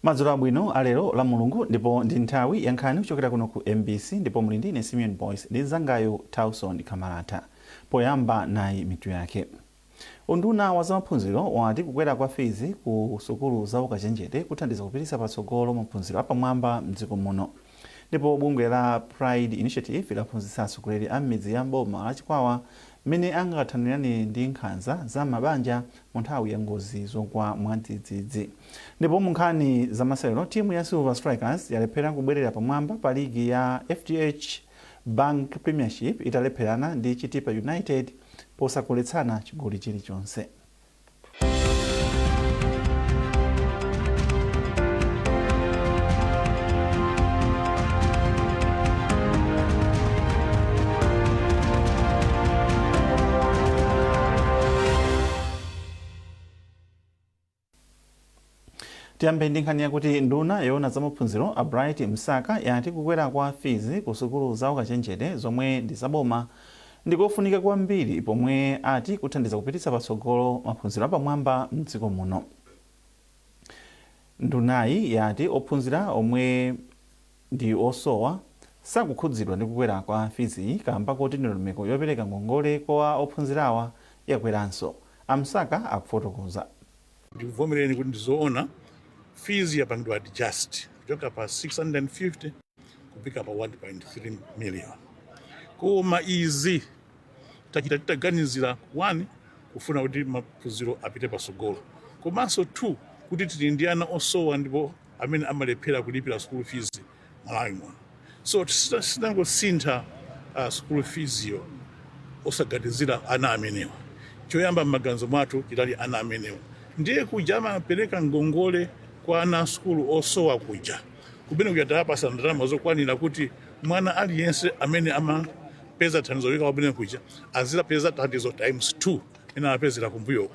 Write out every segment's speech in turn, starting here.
Madzulo abwino alero la Mulungu ndipo ndi nthawi ya nkhani kuchokera kuno ku MBC ndipo muli ndine Simeon Boys ndi zangayo Tauson Kamalata. Poyamba nayi mitu yake. Unduna wa zamaphunziro wati kukwera kwa fizi ku sukulu za ukachenjede kuthandiza kupititsa patsogolo maphunziro apamwamba m'dziko muno. Ndipo bungwe la Pride Initiative laphunzitsa atsogoleri a midzi ya boma la Chikwawa mmene angathanirane ndi nkhanza za mabanja mu nthawi ya ngozi zogwa mwadzidzidzi. Ndipo mu nkhani za masewero timu ya Silver Strikers yalephera kubwerera pamwamba pa ligi ya FDH Bank Premiership italepherana ndi Chitipa United posakuletsana chigoli chilichonse. Tiyambe ndi nkhani yakuti nduna yoona zamaphunziro a Bright Msaka yati kukwera kwa fizi ku sukulu za ukachenjede zomwe ndi zaboma ndikofunika kwambiri pomwe ati kuthandiza kupititsa patsogolo maphunziro apamwamba m'dziko muno. Ndunayi yati ophunzira omwe ndi osowa sakukhudzidwa ndi kukwera kwa fizi kamba kuti ndondomeko yopereka ngongole kwa ophunzirawa yakweranso. Amsaka akufotokoza. Ndikuvomereni kuti ndizoona fees yapangidwa adjust kuchoka pa 650 kupika pa 1.3 million. Koma izi titaganizira 1 kufuna kuti maphunziro apite patsogolo. Komanso 2 kuti tili ndi ana osowa ndipo amene amalephera kulipira school fees Malawi muno. So sitinangosintha school fees yo osaganizira ana amenewa. Choyamba m'maganizo mwathu chidali ana amenewa. Ndiye kuja amapereka ngongole kwa ana skulu osowa kuja kumene kuyatapasa ndalama zokwanira kuti mwana aliyense amene amapeza thandizo lika wabwino kuja azilapeza thandizo times 2 ina apezera kumbuyo.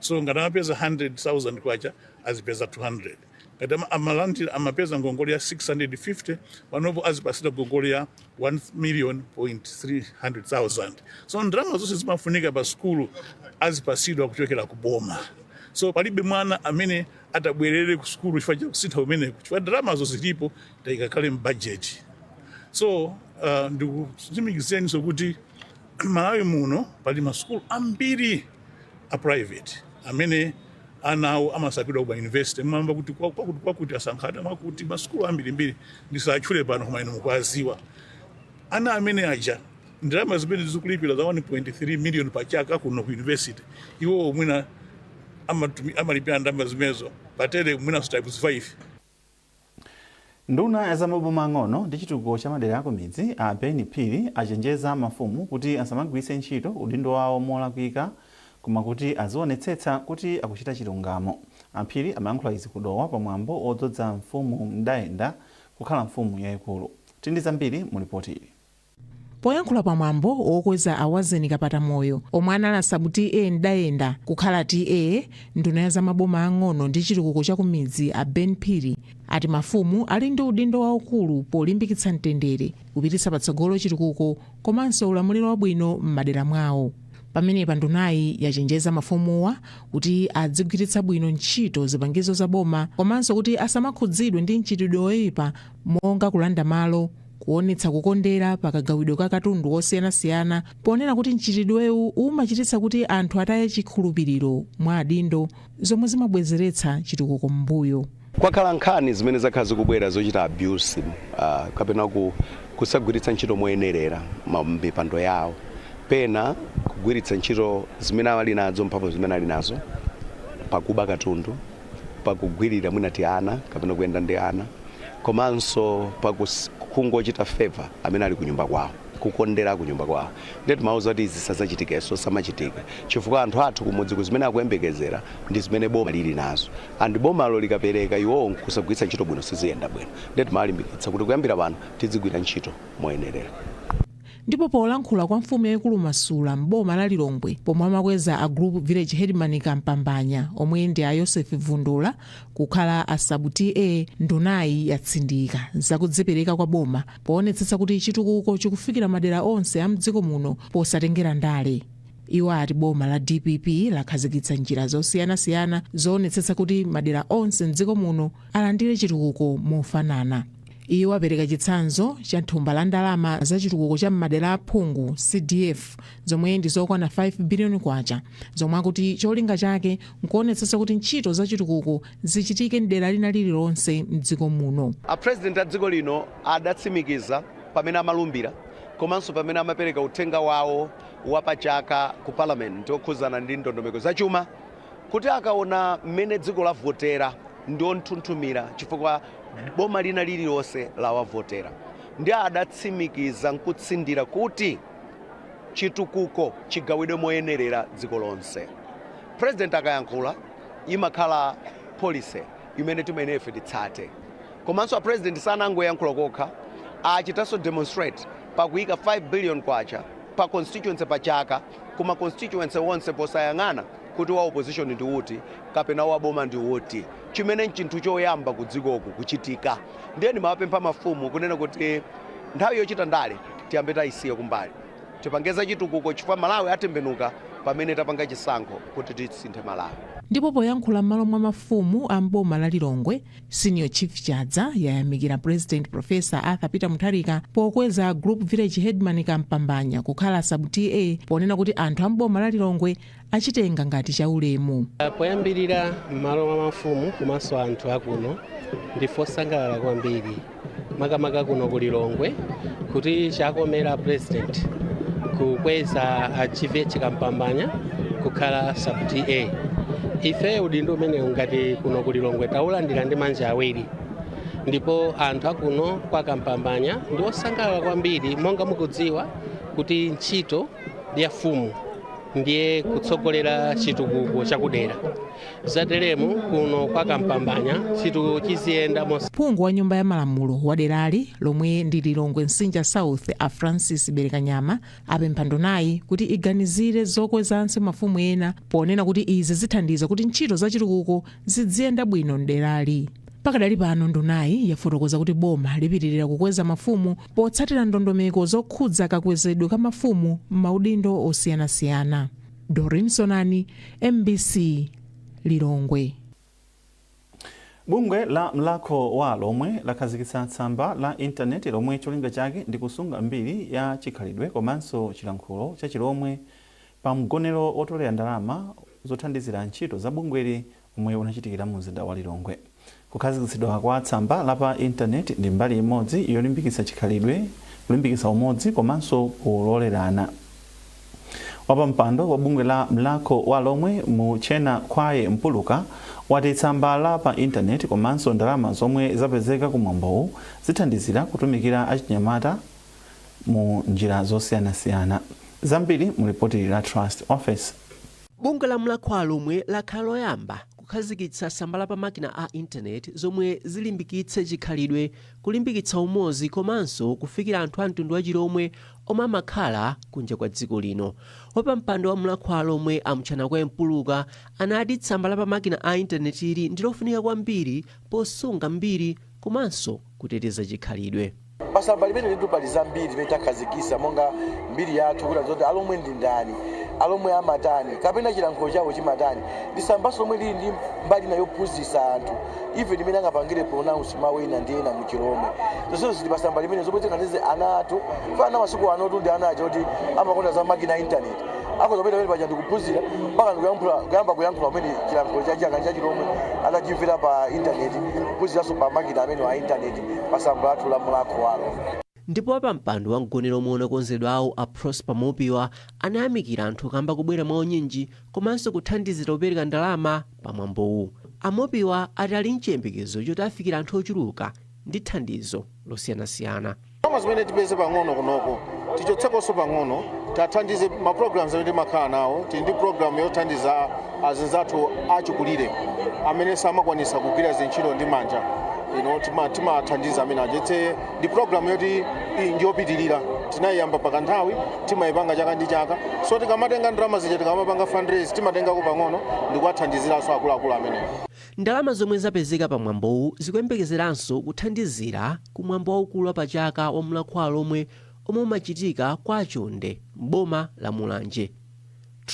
So ngati amapeza 100,000 kwacha azipeza 200. Ngati amalandira amapeza ngongole ya 650 panopo azipasira ngongole ya 1,300,000. So ndalama zonse zimafunika pa skulu azipasidwa kuchokera kuboma. So palibe mwana amene atabwerere ku skulu chifukwa cha kusintha umeneku chifukwa ndalama zilipo tayikakhale m'budget. So ndikutsimikizeni kuti Malawi muno pali maskulu ambiri a private amene anawo amasakidwa ku university mwamba kuti kwakuti asankhana mwakuti maskulu ambiri ndisachule pano koma ino mukwaziwa. Ana amene aja ndalama zimene zikulipira za 1.3 million pa chaka kuno ku university iwo mwina amalipira ndalama zimenezo patere mwina times 5. Nduna ya zamaboma ang'ono ndi chitukuko cha madera ku midzi a Ben Phiri achenjeza mafumu kuti asamagwiritse ntchito udindo wawo molakwika koma kuti azionetsetsa kuti akuchita chilungamo. Phiri amayankhula izi kudowa pamwambo odzodza mfumu Mndayenda kukhala mfumu yayikulu. Tindi zambiri mu ripoti ili. Poyankhula pamwambo okweza awazeni kapata moyo omwe analasa kuti Mndayenda kukhala nduna ya zamaboma ang'ono ndi chitukuko cha kumidzi a Ben Phiri ati mafumu ali ndi udindo waukulu polimbikitsa mtendere kupititsa patsogolo chitukuko komanso ulamuliro wabwino m'madera mwawo. Pamenepa ndunayi yachenjeza mafumuwa kuti adzigwiritsa bwino ntchito zipangizo za boma komanso kuti asamakhudzidwe ndi mchitidwe oyipa monga kulanda malo, kuonetsa kukondera pakagawidwe ka katundu osiyanasiyana ponena kuti mchitidwewu umachititsa kuti anthu ataye chikhulupiriro mwa adindo zomwe zimabwezeretsa chitukuko m'mbuyo. Kwakhala nkhani zimene zakhala zikubwera zochita abuse kapena kusagwiritsa ntchito moyenerera mipando yawo pena kugwiritsa ntchito zimene ali nazo mphamvu zimene ali nazo pakuba katundu pakugwirira mwinati ana kapena kuyenda ndi ana komanso pakungochita favor amene ali kunyumba kwawo kukondera kunyumba kwawo. Ndeti mauza kuti izi sazachitikenso samachitika chifukwa anthu athu kumudzi kuzimene akuyembekezera ndi zimene boma lili nazo andi bomalo likapereka iwo kusagwiritsa ntchito bwino siziyenda bwino. Ndeti malimbikitsa kuti kuyambira pano tizigwira ntchito moyenerera. Ndipo polankhula kwa mfumu yayikulu Masula m'boma la Lilongwe pomwe amakweza a group village headman Kampambanya omwe ndi a Joseph Vundula kukhala asabuti ndunayi yatsindika zakudzipereka kwa boma poonetsetsa kuti chitukuko chikufikira madera onse a mdziko muno posatengera ndale. Iwo ati boma la DPP lakhazikitsa njira zosiyanasiyana zoonetsetsa kuti madera onse mdziko muno alandire chitukuko mofanana. Iwo apereka chitsanzo cha thumba la ndalama za chitukuko cha madera aphungu CDF zomwe ndi zokwana 5 biliyoni kwacha, zomwe akuti cholinga chake nkuonetsetsa kuti ntchito za chitukuko zichitike mdera lina lililonse mdziko muno. President a dziko lino adatsimikiza pamene amalumbira komanso pamene amapereka uthenga wawo wapachaka ku parliament okhuzana ndi ndondomeko zachuma kuti akaona mmene dziko lavotera ndi onthunthumira chifukwa boma lina lililonse lawavotera, ndi adatsimikiza nkutsindira kuti chitukuko chigawidwe moyenerera dziko lonse. President akayankhula imakhala policy imene timenefe titsate. Komanso a president sanangoyankhula kokha, achitanso demonstrate pakuyika 5 billion kwacha pa constituency pachaka, kuma constituency wonse posayang'ana kuti wa opposition ndi uti kapena wa boma ndi uti, chimene chinthu choyamba kudzikoku kuchitika. Ndiye ndimawapempha mafumu kunena kuti nthawi yochita ndale tiyambe tayisiye kumbali, tipangeza chitukuko chifukwa Malawi atembenuka pamene tapanga chisankho kuti tisinthe Malawi. Ndipo poyankhula m'malo mwa mafumu a mboma la Lilongwe, Senior Chief Chadza yayamikira President Professor Arthur Peter Mutharika pokweza Group Village Headman Kampambanya kukhala sub TA, ponena kuti anthu a mboma la Lilongwe achitenga ngati chaulemu. Poyambirira m'malo mwa mafumu komanso anthu akuno ndifosangalala kwambiri makamaka kuno ku Lilongwe kuti chakomera President kukweza Chief Village Kampambanya kukhala sub TA. Ife udindo umene ngati kuno ku Lilongwe taulandira ndi manja awiri, ndipo anthu akuno kwa Kampambanya ndi osangalala kwambiri, monga mukudziwa kuti ntchito ya fumu ndiye kutsogolera chitukuko chakudera. Zateremu kuno kwa Kampambanya chitukuko chiziyenda Phungu wa nyumba ya malamulo wa derali lomwe ndi Lilongwe Msinja South a Francis Berekanyama apempha ndunayi kuti iganizire zokwezanso mafumu ena, ponena kuti izi zithandiza kuti ntchito za chitukuko ziziyenda bwino mderali. Pakadali pano ndunayi yafotokoza kuti boma lipitirira kukweza mafumu potsatira ndondomeko zokhudza kakwezedwe ka mafumu m'maudindo osiyanasiyana. Doreen Sonani, MBC, Lilongwe. Bungwe la mlako wa lomwe lakhazikitsa tsamba la intaneti lomwe cholinga chake ndi kusunga mbiri ya chikhalidwe komanso chilankhulo cha chilomwe pa mgonero otolera ndalama zothandizira ntchito za bungweli omwe unachitikira mu mzinda wa Lilongwe. Kukhazikitsidwa kwa tsamba la pa intaneti ndi mbali imodzi yolimbikitsa chikhalidwe, kulimbikitsa umodzi komanso kulolerana. Wapampando wa bungwe la mlako wa lomwe Muchena Kwaye Mpuluka wati tsamba la pa intaneti komanso ndalama zomwe zapezeka kumwambowu zithandizira kutumikira achinyamata mu njira zosiyanasiyana. Zambiri mu ripoti la Trust Office. Bungwe la mlako wa lomwe lakhala loyamba kukhazikitsa tsamba la pa makina a intaneti zomwe zilimbikitse chikhalidwe, kulimbikitsa umodzi komanso kufikira anthu a mtundu wa chilomwe omwe amakhala kunja kwa dziko lino. Wapampando wa mlako wa lomwe Muchena Kwaye Mpuluka anati tsamba la pa makina a intaneti ili ndilofunika kwambiri posunga mbiri komanso kuteteza chikhalidwe. Pasamba limene litu pali zambiri zimene takhazikitsa monga mbiri yathu kuti azoti alomwe ndi ndani, alomwe amatani kapena chilankhulo chawo chimatani. Lisambaso lomwe lili ndi mbali nayo yophunzitsa anthu ife limene angapangire pronounce mawu ena ndi ena mu chilomwe. Zonse zili pasamba limene zomwe tingatize ana athu fana masiku ano tu ndi ana acho kuti amakonda za makina a intaneti akozopita pamene paja ndikuphunzira mpaka ndikuyamba kuyankhula pamene chilankhulo cha chilomwe adachimvera pa intaneti, kuphunziranso pa makina amene a intaneti pasamba lathu la mlako wa lomwe. Ndipo pampando wa mgonero omwe unakonzedwa awo a Prosper Mopiwa anayamikira anthu kamba kubwera mwa unyinji komanso kuthandizira kupereka ndalama pa mwambowu. Amopiwa ati ali mchiyembekezo choti afikira anthu ochuluka ndi thandizo losiyanasiyana. Kama zimene tipeze pang'ono kunoko tichotsekonso pang'ono tathandize ma programs amene timakhala nawo. Tili ndi program yothandiza azinzathu achikulire amene samakwanisa kugwira zintchito ndi manja, timathandiza amene ajetse ndi program yoti ndiyopitirira tinayiyamba pakanthawi timayipanga chaka ndi chaka, so tikamatenga ndalama zija tikamapanga fundraise timatengako pang'ono ndi kuwathandiziranso akuluakulu amene. Ndalama zomwe zapezeka pa mwambowu zikuyembekezeranso kuthandizira ku mwambo waukulu wa pachaka wa mlako wa lomwe omwe umachitika kwa Chonde m'boma la Mulanje.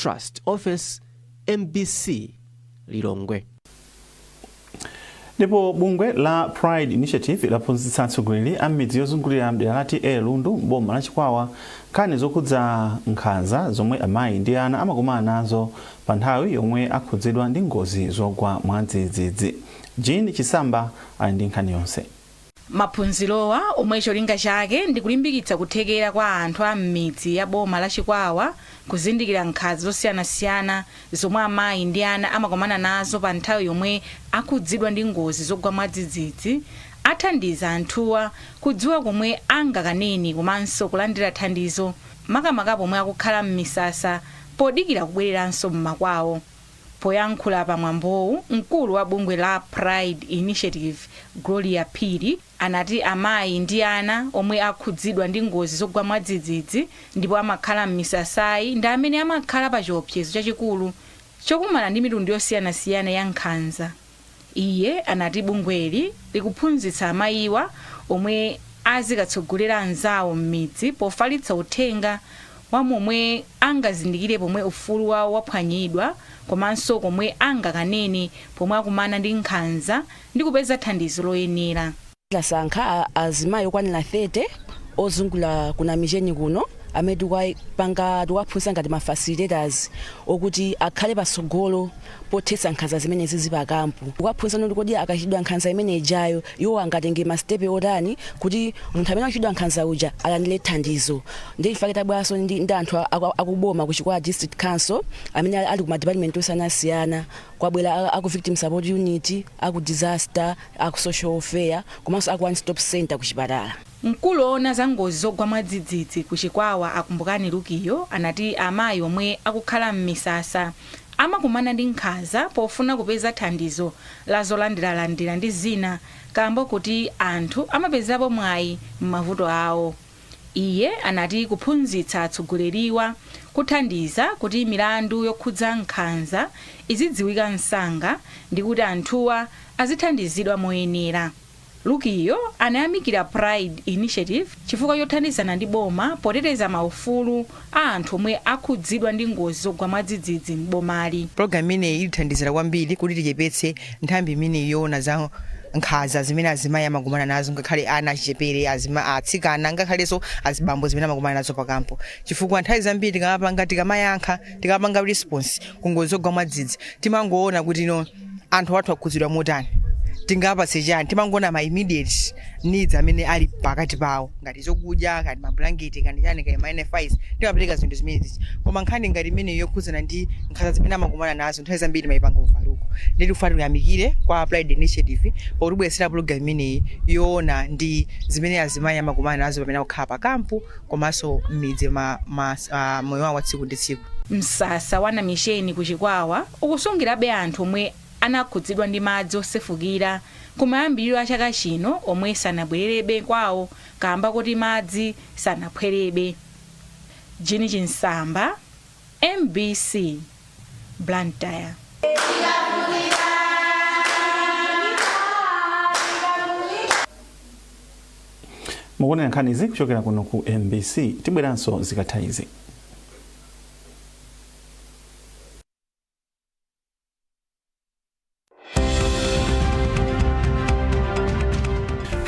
Trust Office, MBC Lilongwe. Ndipo bungwe la Pride Initiative laphunzitsa atsogoleri a midzi yozungulira mdera lati Lundu boma la Chikwawa kani zokhudza nkhanza zomwe amayi ndi ana amakumana nazo pa nthawi yomwe akhudzidwa ndi ngozi zogwa mwadzidzidzi. Jane Chisamba ali ndi nkhani yonse. Maphunzirowa omwe cholinga chake ndi kulimbikitsa kuthekera kwa anthu a m'midzi ya boma la Chikwawa kuzindikira nkhanza zosiyanasiyana zomwe amayi ndi ana amakumana nazo pa nthawi yomwe akhudzidwa ndi ngozi zogwa mwadzidzidzi, athandiza anthuwa kudziwa komwe angakaneni komanso kulandira thandizo makamaka pomwe akukhala m'misasa podikira kubwereranso m'makwawo. Poyankhula pamwambowu, mkulu wa bungwe la Pride Initiative Gloria Phiri anati amayi ndi ana omwe akhudzidwa ndi ngozi zogwa mwadzidzidzi ndipo amakhala m'misasayi ndi amene amakhala pa chiopsezo chachikulu chokumana ndi mitundu yosiyanasiyana ya nkhanza. Iye anati bungweli likuphunzitsa amayiwa omwe azikatsogolera anzawo m'midzi pofalitsa uthenga wa momwe angazindikire pomwe ufulu wawo waphwanyidwa komanso komwe angakanene pomwe akumana ndi nkhanza ndi kupeza thandizo loyenera. Lasankha azimayi okwanira 30 ozungula kuna misheni kuno amene tikuwaphunzitsa ngati ma facilitators okuti akhale pasogolo pothetsa nkhanza zimene zizi pa kampu. Tikuwaphunzitsa kuti kodi akachitidwa nkhanza imene ijayo iwo angatenge mastepe otani kuti munthu amene achitidwa nkhanza uja alandire thandizo. Ndi ifake tabwaso ndi anthu akuboma kuchikwa district council amene ali ku department osiyanasiyana kwabwera aku victim support unit, aku disaster, aku social welfare komanso aku one stop center ku chipatala. Mkulu ona za ngozi zogwa mwadzidzidzi ku Chikwawa Akumbukani Lukiyo anati amayi omwe akukhala m'misasa amakumana ndi nkhanza pofuna kupeza thandizo la zolandiralandira ndi zina kamba kuti anthu amapezerapo mwayi m'mavuto awo. Iye anati kuphunzitsa atsogoleriwa kuthandiza kuti milandu yokhudza nkhanza izidziwika msanga ndi kuti anthuwa azithandizidwa moyenera. Lukiyo anayamikira Pride Initiative chifukwa chothandizana ndi boma poteteza maufulu a anthu omwe akhudzidwa ndi ngozi zogwa mwadzidzidzi m'bomali. Program imeneyi ilithandizira kwambiri kuti tichepetse nthambi imeneyi yoona za nkhanza zimene azimayi amakumana nazo ngakhale ana achichepere atsikana ngakhalenso azibambo zimene amakumana nazo pakampo. Chifukwa nthawi zambiri tikamapanga response ku ngozi zogwa mwadzidzidzi timangoona kuti anthu athu akhudzidwa motani. Tingapatse chani timangoona ma immediate needs amene ali pakati pawo ngati zokudya ngati mablanketi ngati chani ngati ma-NFIs timapereka zinthu zimenezi. Koma nkhani ngati imene yokhudzana ndi nkhanza zimene amakumana nazo nthawi zambiri mayipanga uvaluko. Ndi tikufanira kuyamikire kwa Pride Initiative potibweresera program imeneyi yoona ndi zimene azimayi amakumana nazo pamene akukhala pa kampu komanso m'midzi moyo wawo wa tsiku ndi tsiku. Msasa wa Namisheni ku Chikwawa ukusungirabe anthu omwe anakhudzidwa ndi madzi osefukira kumayambiriro a chaka chino omwe sanabwererebe kwawo kamba kuti madzi sanaphwerebe. Jini Chinsamba, MBC Blantyre. Mukuona nkhanizi kuchokera kuno ku MBC, tibweranso zikatha izi.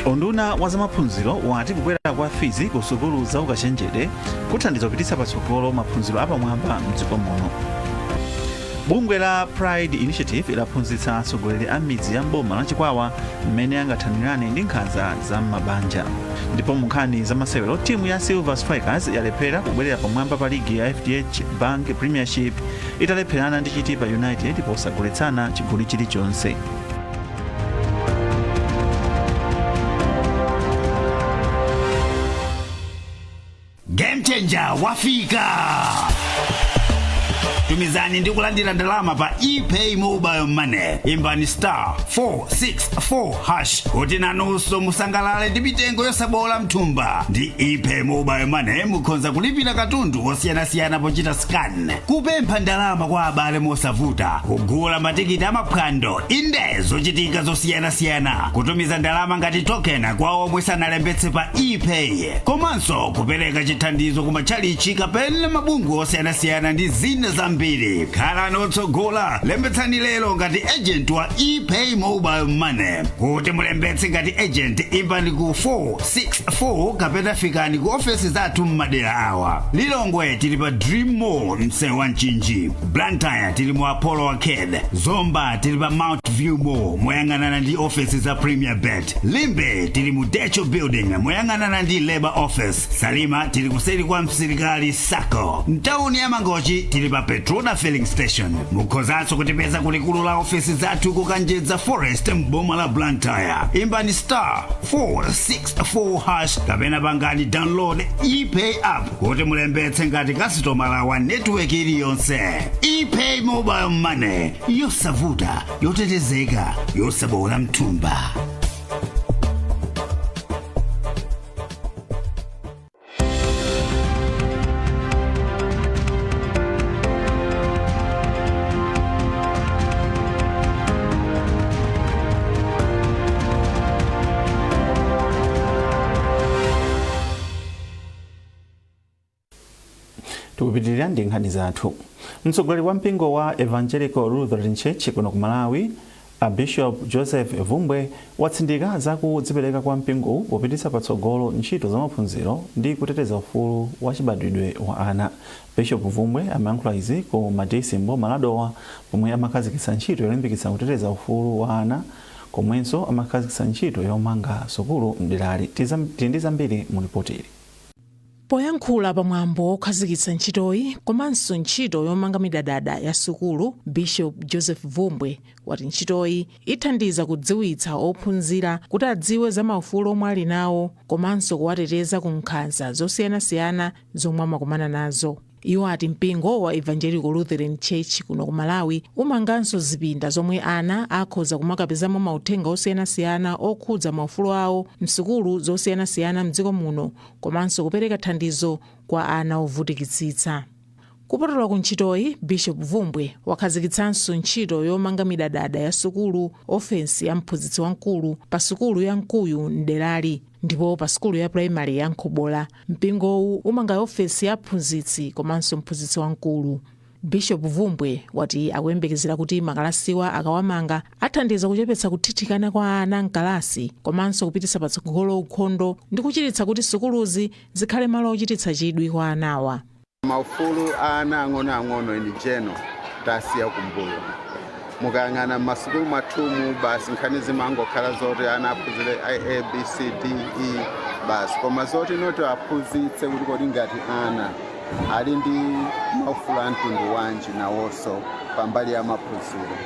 Unduna wa zamaphunziro wati kukwera kwa fizi ku sukulu za ukachenjede kuthandiza kupititsa patsogolo maphunziro apamwamba m'dziko muno. Bungwe la Pride Initiative laphunzitsa atsogoleri a midzi ya mboma la Chikwawa mmene angathanirane ndi nkhanza za mabanja. Ndipo munkhani za masewero timu ya Silver Strikers yalephera kubwerera pamwamba pa ligi ya FDH Bank Premiership italepherana ndi Chitipa United posagoletsana chigoli chilichonse. Game changer wafika. Tumizani ndi kulandira ndalama pa ePay Mobile Money. Imbani *464# kuti nanunso musangalale ndi mitengo yosabola mthumba. Ndi ePay Mobile Money mukhoza kulipira katundu osiyanasiyana pochita scan, kupempha ndalama kwa abale mosavuta, kugula matikiti amaphwando, inde zochitika zosiyanasiyana, kutumiza ndalama ngati token kwa omwe sanalembetse pa ePay, komanso kupereka chithandizo kuma chalichi kapena mabungwe osiyanasiyana ndi zina za zambiri khala notsogola lembetsani lero ngati agent wa ePay Mobile Money kuti mulembetse ngati agent imbani ku 464 kapena fikani ku ofesi zathu m'madera awa. Lilongwe tili pa Dream Mall msewu wa Mchinji, Blantyre tili mu Apollo Arcade, Zomba tili pa Mount View Mall moyang'anana ndi ofesi za Premier Bet, Limbe tili mu Decho Building moyang'anana ndi Labour Office, Salima tili kuseri kwa msilikali Sako, mtauni ya Mangochi tili pa Petroda Filling Station. Mukhozanso kutipeza kulikulu la ofesi zathu kukanjedza Forest mboma la Blantyre. Imbani *464# kapena pangani download ePay app kuti mulembetse ngati customer wa network iliyonse. ePay Mobile Money, yosavuta, yotetezeka, yosabola mthumba. Tukupitirira ndi nkhani zathu. Mtsogoleri wa mpingo wa Evangelical Lutheran Church kuno ku Malawi, Bishop Joseph Vumbwe watsindika za kudzipereka kwa mpingo popititsa patsogolo ntchito za maphunziro ndi kuteteza ufulu wa chibadwidwe wa ana. Bishop Vumbwe amayankhula izi ku Madesi mboma la Dowa pomwe amakhazikitsa ntchito yolimbikitsa kuteteza ufulu wa ana, komwenso amakhazikitsa ntchito yomanga sukulu mderali. Tindi zambiri mu ripoti. Poyankhula pamwambo okhazikitsa ntchitoyi komanso ntchito yomanga midadada ya sukulu, Bishop Joseph Vumbwe wati ntchitoyi ithandiza kudziwitsa ophunzira kuti adziwe za maufulu omwe ali nawo komanso kuwateteza ku nkhanza zosiyanasiyana zomwe amakumana nazo. Iwo ati mpingo wa Evangelical Lutheran Church kuno ku Malawi umanganso zipinda zomwe ana akhoza kumakapezamo mauthenga osiyanasiyana okhudza maufulu awo msukulu zosiyanasiyana mdziko muno komanso kupereka thandizo kwa ana ovutikitsitsa. Kupatula ku ntchitoyi, Bishop Vumbwe wakhazikitsanso ntchito yomanga midadada ya sukulu, ofensi ya mphunzitsi wamkulu pa sukulu ya Nkuyu mderali, ndipo pa sukulu ya primary ya Nkhobola mpingowu umanga ofesi ya mphunzitsi komanso mphunzitsi wamkulu. Bishop Vumbwe wati akuyembekezera kuti makalasiwa akawamanga athandiza kuchepetsa kuthithikana kwa ana mkalasi komanso kupititsa patsogolo ukhondo ndi kuchititsa kuti sukuluzi zikhale malo ochititsa chidwi kwa anawa. Maufulu ana ang'ono eni jeno tasiya kumbuyo. Mukayang'ana masukulu mathumu basi nkhani zimangokhala zoti ana aphunzire A, B, C, D, E basi koma zoti noti aphunzitse kuti kodi ngati ana ali ndi maufulu a mtundu wanji nawonso pambali ya maphunziro.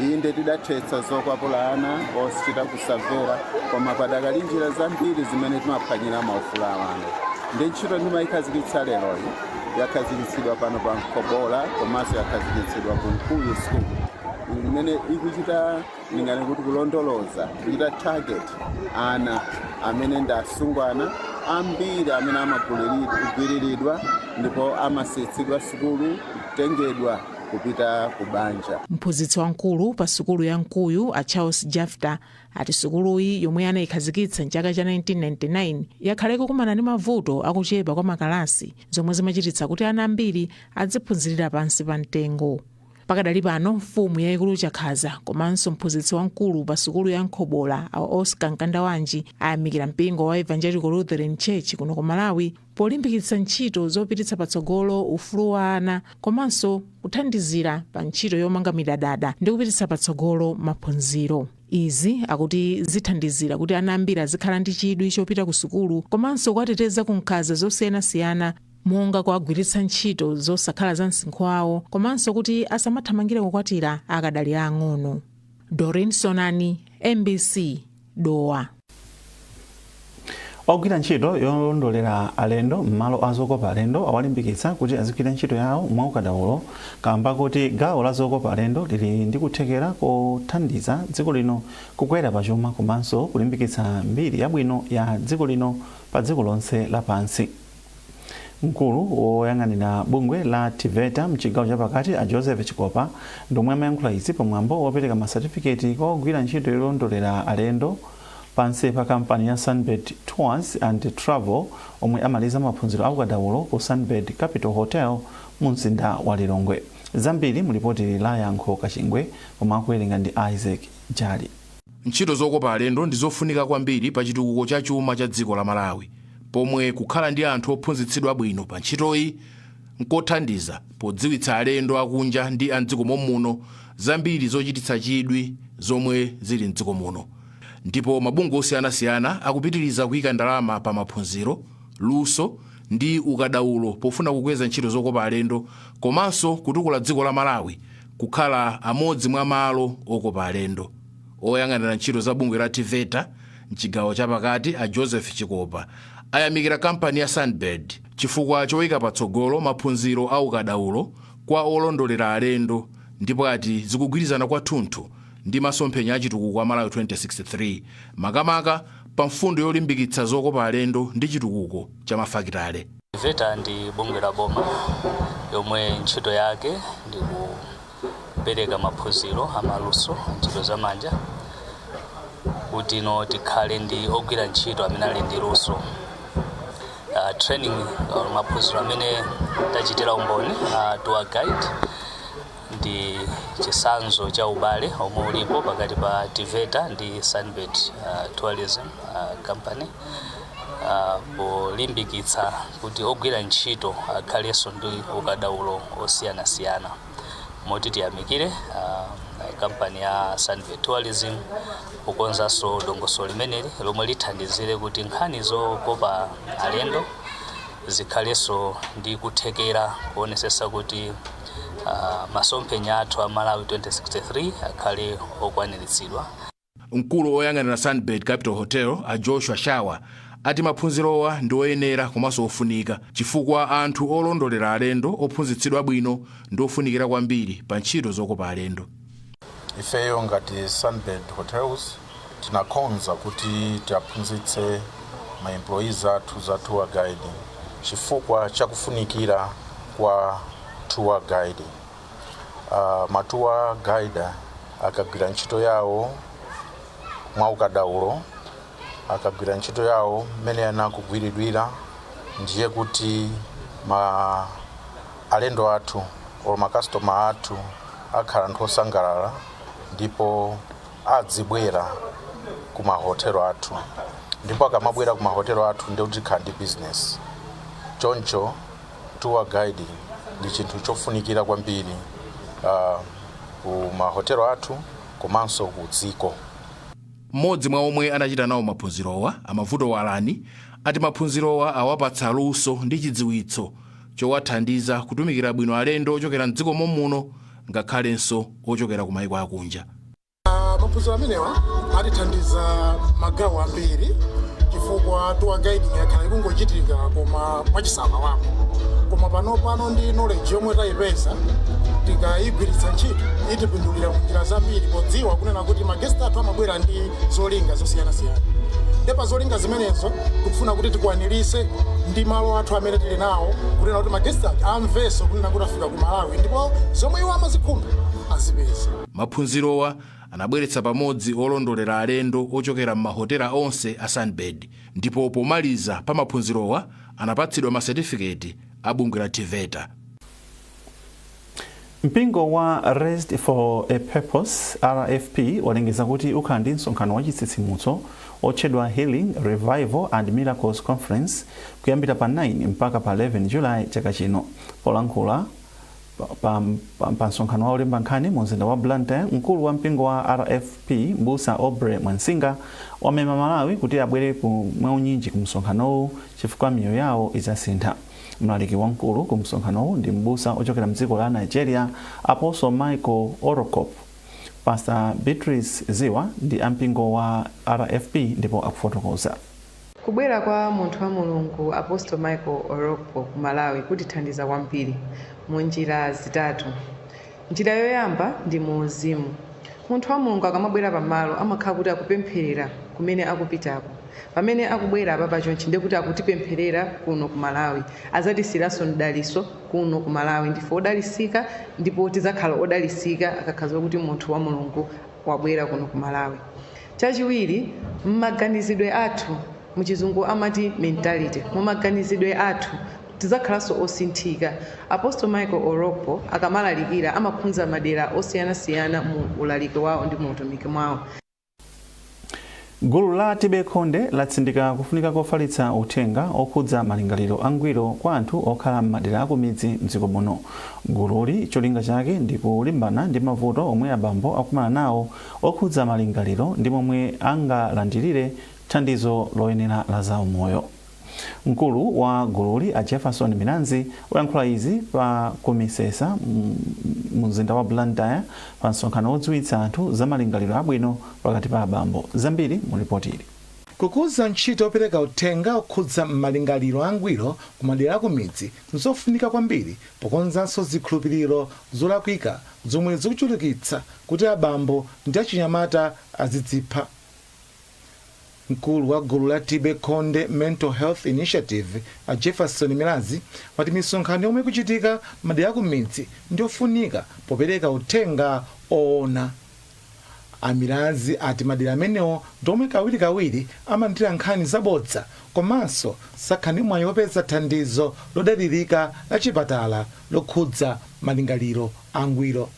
Inde tidathetsa zokwapula ana osachita kusavera koma padakali njira zambiri zimene timaphwanyira maufulu awana. Ndi ntchito ndimayikhazikitsa leroyi yakhazikitsidwa pano pa Nkhobola komanso yakhazikitsidwa ku Nkuyu School imene ikuchita lingane kuti kulondoloza kuchita target ana amene ndi asungwana ambiri amene amagwiriridwa ndipo amasiyitsidwa sukulu kutengedwa kupita kubanja. Mphunzitsi wamkulu pa sukulu ya Nkuyu a Charles Jafta ati sukuluyi yomwe anayikhazikitsa mchaka cha 1999 yakhale kukumana ndi mavuto akuchepa kwa makalasi zomwe zimachititsa kuti ana ambiri adziphunzirira pansi pa mtengo. Pakadali pano mfumu yayikulu Chakhaza komanso mphunzitsi wamkulu pa sukulu ya Nkhobola a Oscar Nkandawanji ayamikira mpingo wa Evangelical Lutheran Church kuno ku Malawi polimbikitsa ntchito zopititsa patsogolo ufulu wa ana komanso kuthandizira pa ntchito yomanga midadada ndi kupititsa patsogolo maphunziro. Izi akuti zithandizira kuti ana ambiri azikhala ndi chidwi chopita ku sukulu komanso kuwateteza ku nkhanza zosiyanasiyana monga kuwagwiritsa ntchito zosakhala za msinkhu wawo komanso kuti asamathamangire kukwatira akadali ang'ono. Doreen Sonani, MBC, Dowa. Ogwira ntchito yolondolera alendo m'malo azokopa alendo awalimbikitsa kuti azigwira ntchito yawo mwaukadaulo kamba kuti gawo la zokopa alendo lili ndi kuthekera kothandiza dziko lino kukwera pachuma komanso kulimbikitsa mbiri yabwino ya dziko lino pa dziko lonse lapansi. Mkulu woyang'anira bungwe la TVETA mchigawo chapakati a Joseph Chikopa ndomwe amayankhula izi pamwambo wopereka masatifiketi kwa ogwira ntchito yolondolera alendo pansi pa kampani ya Sunbed Tours and Travel omwe amaliza maphunziro aukadaulo ku Sunbed Capital Hotel mu mzinda wa Lilongwe. zambiri mulipoti la Yankho Kachingwe omwe akuwerenga ndi Isaac Jali. Ntchito zokopa alendo ndi zofunika kwambiri pa chitukuko cha chuma cha dziko la Malawi, pomwe kukhala ndi anthu ophunzitsidwa bwino pa ntchitoyi nkothandiza podziwitsa alendo akunja ndi a mdziko muno zambiri zochititsa chidwi zomwe zili mdziko muno. Ndipo mabungwe osiyanasiyana akupitiriza kuyika ndalama pa maphunziro, luso ndi ukadaulo pofuna kukweza ntchito zokopa alendo komanso kutukula dziko la Malawi kukhala amodzi mwa malo okopa alendo. Oyang'anira ntchito za bungwe la TVETA mchigawo chapakati a Joseph Chikopa ayamikira kampani ya Sunbird chifukwa choyika patsogolo maphunziro a ukadaulo kwa olondolera alendo ndipo ati zikugwirizana kwathunthu ndi masomphenya a chitukuko a Malawi 2063 makamaka pa mfundo yolimbikitsa zokopa alendo ndi chitukuko cha mafakitale. TVETA ndi bungwe la boma yomwe ntchito yake ndi kupereka maphunziro amaluso ntchito zamanja kuti tikhale ndi ogwira ntchito amene ali ndi luso. Training maphunziro amene tachitira umboni tour guide ndi chisanzo cha ubale omwe ulipo pakati pa TVETA ndi Sunbird Tourism Company polimbikitsa kuti ogwira ntchito akhalenso ndi ukadaulo osiyanasiyana. Moti tiyamikire kampani ya Sunbird Tourism kukonzanso dongosolo limeneli lomwe lithandizire kuti nkhani zokopa alendo zikhalenso ndi kuthekera kuonesesa kuti masomphenya athu a Malawi 2063 akhale okwaniritsidwa. Mkulu oyang'anira Sunbird Capital Hotel a Joshua Shawa ati maphunzirowa ndi oyenera komanso ofunika chifukwa anthu olondolera alendo ophunzitsidwa bwino ndi ofunikira kwambiri pa ntchito zokopa alendo. Ifeyo ngati Sunbird Hotels tinakonza kuti tiaphunzitse ma employees athu za tour guide chifukwa chakufunikira kwa tour guide. Ma tour guide akagwira ntchito yawo mwa ukadaulo, akagwira ntchito yawo mmene anakugwiridwira, ndiye kuti ma alendo athu or ma customer athu akhala anthu osangalala ndipo adzibwera ku mahotelo athu, ndipo akamabwera ku mahotelo athu ndiye kuti tikhala ndi business. Choncho tour guide ndi chinthu chofunikira kwambiri ku mahotelo athu komanso ku dziko. Mmodzi mwa omwe anachita nawo maphunzirowa Amavuto Walani ati maphunzirowa awapatsa luso ndi chidziwitso chowathandiza kutumikira bwino alendo ochokera mdziko muno ngakhalenso ochokera ku mayiko akunja. Maphunziro amenewa atithandiza magawo ambiri chifukwa tour guiding yakhala ikungochitika koma mwachisama wako, koma pano ndi knowledge yomwe tayipeza tikayigwiritsa ntchito itipindulira kunjira zambiri podziwa kunena kuti magesti athu amabwera ndi zolinga zosiyanasiyana. Ndipo zolinga zimenezo tikufuna kuti tikwanirise ndi malo athu amene tili nawo kunena kuti magesti athu amveso kunena kuti afika ku Malawi ndipo zomwe iwo amazikhumba azipeza. Maphunzirowa anabweretsa pamodzi olondolera alendo ochokera m'mahotela onse a Sunbird ndipo pomaliza pa maphunzirowa anapatsidwa ma certificate a bungwe la TVETA. Mpingo wa Raised for a Purpose RFP walengeza kuti ukhala ndi msonkhano wa chitsitsimutso otchedwa Healing, Revival and Miracles Conference kuyambira pa 9 mpaka pa 11 July chaka chino. Polankhula pa msonkhano wa olemba nkhani mu mzinda wa Blantyre, mkulu wa mpingo wa RFP Mbusa Obre Mwansinga wamema Malawi kuti abwere mwaunyinji ku msonkhanowu chifukwa miyoyo yawo idzasintha. Mlaliki wamkulu ku msonkhanowu ndi mbusa ochokera mdziko la Nigeria Apostle Michael Orokop. Pastor Beatrice Ziwa ndi ampingo wa RFP ndipo akufotokoza. Kubwera kwa munthu wa Mulungu Apostle Michael Orokpo ku Malawi kutithandiza kwambiri mu njira zitatu. Njira yoyamba ndi mu uzimu. Munthu wa Mulungu akamabwera pamalo amakhala kuti akupempherera kumene akupitako. Pamene akubwera apa chonchi ndi kuti akutipempherera kuno ku Malawi, azatisiranso mdaliso kuno ku Malawi, ndife odalisika ndipo tizakhala odalisika akakhaza kuti munthu wa Mulungu wabwera kuno ku Malawi. Chachiwiri, mmaganizidwe athu muchizungu amati mentality, mumaganizidwe athu tidzakhalanso osinthika. Apostle Michael Orokpo akamalalikira amaphunzitsa madera osiyanasiyana mu ulaliki wawo ndi mu utumiki mwawo. Gulu la Tibe Konde latsindika kufunika kofalitsa uthenga okhudza malingaliro angwiro kwa anthu okhala m'madera akumidzi mdziko muno. Gululi cholinga chake ndi kulimbana ndi mavuto omwe abambo akumana nawo okhudza malingaliro ndi momwe angalandirire thandizo loyenera la zaumoyo. Mkulu wa gululi a Jefferson Milanzi wayankhula izi pa kumisesa mumzinda wa Blantyre pa msonkhano wodziwitsa anthu za malingaliro abwino pakati pa abambo. Zambiri mu ripoti ili. Kukuza ntchito yopereka uthenga okhudza malingaliro angwiro ku madera akumidzi nzofunika kwambiri pokonzanso zikhulupiriro zolakwika zomwe zikuchulukitsa kuti abambo ndi achinyamata azidzipha. Mkulu wa gulu la Tibe Konde Mental Health Initiative a Jefferson Milanzi wati misonkhano yomwe kuchitika madera akumidzi ndiofunika popereka uthenga oona. Amilanzi ati madera amenewo ndomwe kawirikawiri amandira nkhani zabodza komanso sakhani mwayi wopeza thandizo lodalirika la chipatala lokhudza malingaliro angwiro.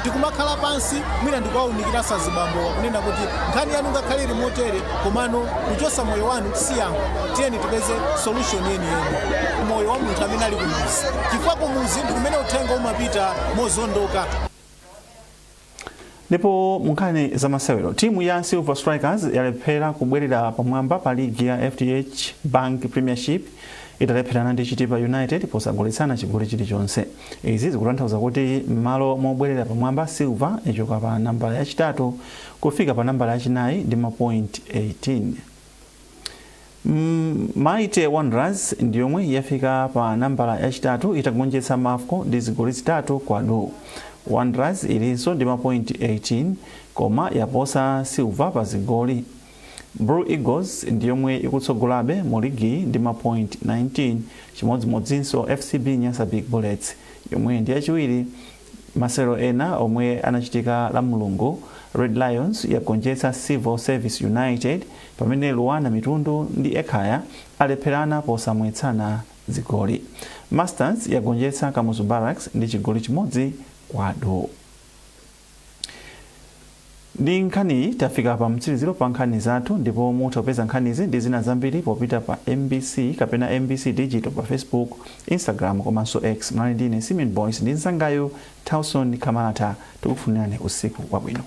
Tikumakhala pansi mwina ndikuwaunikira sazibambo kunena kuti nkhani yanu ngakhale ili motere komano kuchosa moyo wanu siyango tiyeni tipeze solution yeniyeni moyo wa munthu amene ali kumuzi chifukwa kumuzi ndi kumene uthenga umapita mozondoka. Ndipo munkhani za masewero timu ya Silver Strikers yalephera kubwerera pamwamba pa ligi ya FDH Bank Premiership italepherana ndi Chitipa United posagoletsana chigoli chilichonse. Izi zikutanthauza kuti malo mobwerera pamwamba Silver ichoka pa nambala yachitatu kufika pa nambala yachinayi ndi mapoint 18. Mighty Wanderers ndiyomwe yafika pa nambala yachitatu itagonjetsa Mafco ndi zigoli zitatu kwa du. Wanderers ilinso ndi mapoint 18 koma yaposa Silver pa zigoli. Blue Eagles ndiyomwe ikutsogolabe mu ligi ndi mapoint 19 chimodzimodzinso FCB Nyasa Big Bullets yomwe ndi yachiwiri. Masewero ena omwe anachitika la Mulungu Red Lions yagonjetsa Civil Service United pamene Luwana Mitundu ndi Ekhaya alepherana posamwetsana zigoli. Masters yagonjetsa Kamuzu Barracks ndi chigoli chimodzi kwa du. Ndi nkhani tafika pa mtsiriziro pa nkhani zathu ndipo mutapeza nkhanizi ndi zina zambiri popita pa MBC kapena MBC Digital pa Facebook, Instagram komanso X. Mnali ndine Simeon Boys ndi nzangayo Tauson Kamalata. Tikufunirani usiku wabwino.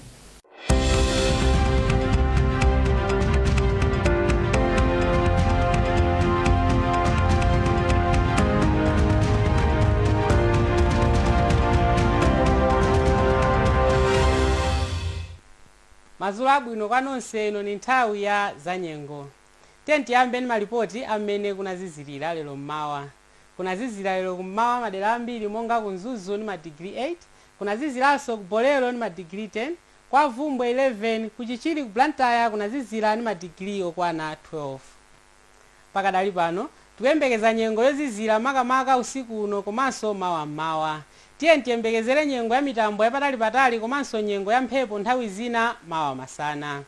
Mazulu abwino kwa nonse ino ni nthawi ya zanyengo. Tiyambe ndi malipoti amene kunazizirira lero mmawa. Kunazizira lero kummawa madera ambiri monga ku Nzuzu ndi madigiri 8, kunaziziranso ku Bolero ndi madigiri 10, kwa Vumbwe 11, ku Chichiri ku Blantyre kunazizira ndi madigiri okwana 12. Pakadali pano tikuyembekeza nyengo yozizira makamaka usiku uno komanso mawa. Tiyembekezere nyengo ya mitambo yapatali komanso nyengo ya mphepo nthawi zina mawa masana.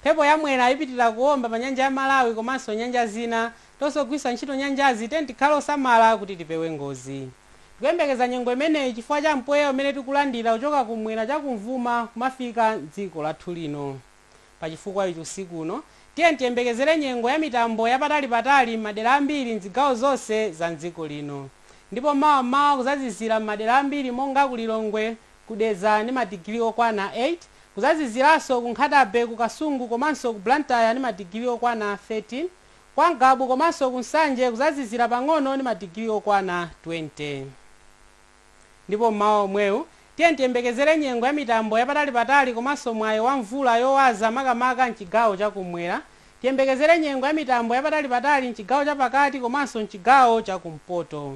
Mphepo yamwera ipitira kuomba pa nyanja ya Malawi komanso nyanja zina tosogwisa ntchito nyanjazi tikhala osamala kuti tipewe ngozi. Tikuyembekeza nyengo imeneyi chifukwa cha mpweya umene tikulandira kuchoka kumwera chakumvuma kumafika m'dziko lathu lino. Pa chifukwa ichi usiku uno tiyembekezere nyengo ya mitambo yapatali madera ambiri mzigawo zonse za mdziko lino. Ndipo mawa kuzazizira madera ambiri monga ku Lilongwe, kudeza ndi madigiri okwana 8, kuzaziziranso ku Nkhatabe, ku Kasungu komanso ku Blantyre ndi madigiri okwana 13, kwa Ngabu komanso ku Nsanje kuzazizira pang'ono ndi madigiri okwana 20. Ndipo mawa omwewu tiyembekezere nyengo ya mitambo yapatali komanso mwayo wa mvula yowaza makamaka mchigawo chakumwera. Tiyembekezere nyengo ya mitambo yapatali mchigawo chapakati komanso mchigawo chakumpoto.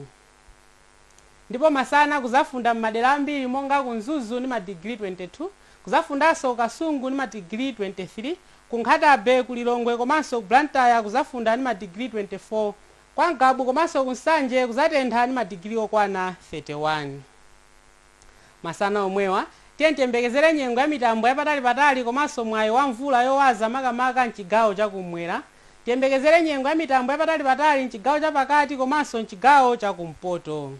Ndipo masana kuzafunda m'madera ambiri monga ku Nzuzu ndi madigiri 22, kuzafundanso Kasungu ndi madigiri 23, ku Nkhatabe, ku Lilongwe komanso ku Blantyre kuzafunda ndi madigiri 24, kwa Ngabu komanso ku Nsanje kuzatentha ndi madigiri okwana 31. Masana omwewa tiyembekezere nyengo ya mitambo yapatali komanso mwayo wa mvula yowaza makamaka mchigawo chakumwera. tiyembekezere nyengo ya mitambo yapatali mchigawo chapakati komanso mchigawo chakumpoto.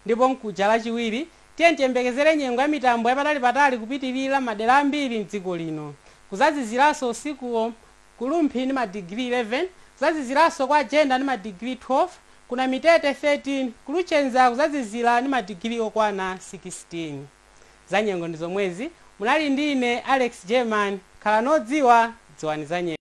Ndipo mkuja lachiwiri tiyembekezere nyengo ya mitambo yapatali kupitirira madera ambiri mdziko lino. Kuzaziziranso usikuwo kulumphi ndi madigiri 11, kuzaziziranso kwa Jenda ndi madigiri 12, kuna Mitete 13, kuluchenza kuzazizira ndi madigiri okwana 16. Za nyengo ndi zomwezi, munali ndine Alex German, khala nodziwa dziwani za nyengo.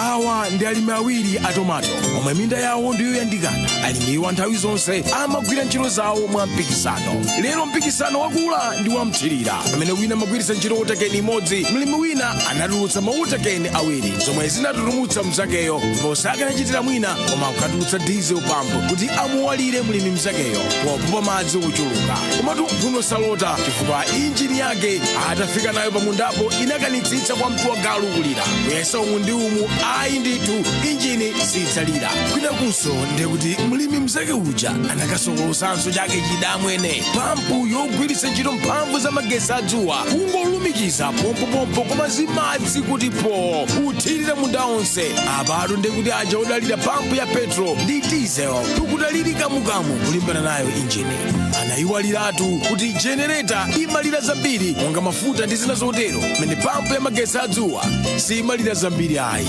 Awa ndi alimi awiri a tomato omwe minda yawo ndiyoyandikana. Alimiwa nthawi zonse amagwira ntchito zawo mwa mpikisano. Lero mpikisano wakula ndi wamthirira pamene wina amagwiritsa ntchito utekeni imodzi, mlimi wina anatulutsa mautekeni awiri zomwe zinatutulutsa mzakeyo posakanachitira mwina koma kukatulutsa diesel pump kuti amuwalire mlimi mzakeyo popupa madzi ochuluka. Komatu Bruno Salota chifukwa injini yake atafika nayo pamundapo inakanitsitsa kwa mtu wa galu kulira kuyesa umu ndi umu ayi ndithu injini sidzalira. Kwina kunso ndiye kuti mlimi mzake uja anakasokolosanso chake chidamwene pampu yogwiritsa ntchito mphamvu za magesi adzuwa kungolumikiza pompopompo koma zimadzi kuti po uthirira munda onse. Apatu ndiye kuti aja odalira pampu ya petro ndi diesel tikudaliri kamukamu kulimbana nayo injini. Anayiwaliratu kuti jenereta imalira zambiri monga mafuta ndi zina zotero, mene pampu ya magesi adzuwa simalira zambiri ayi.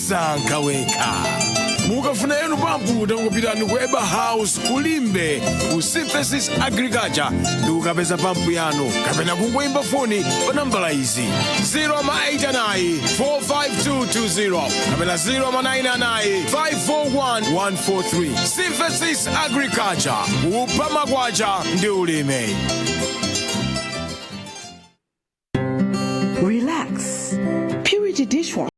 Sankha wekha. Mukafuna yenu pampu tangopitani ku Eba House kulimbe ku Synthesis Agriculture ndi ukapeza pampu yanu kapena kungoyimba foni pa nambala izi 089 45220 kapena 099 541 143. Synthesis Agriculture, upama kwacha ndi ulime.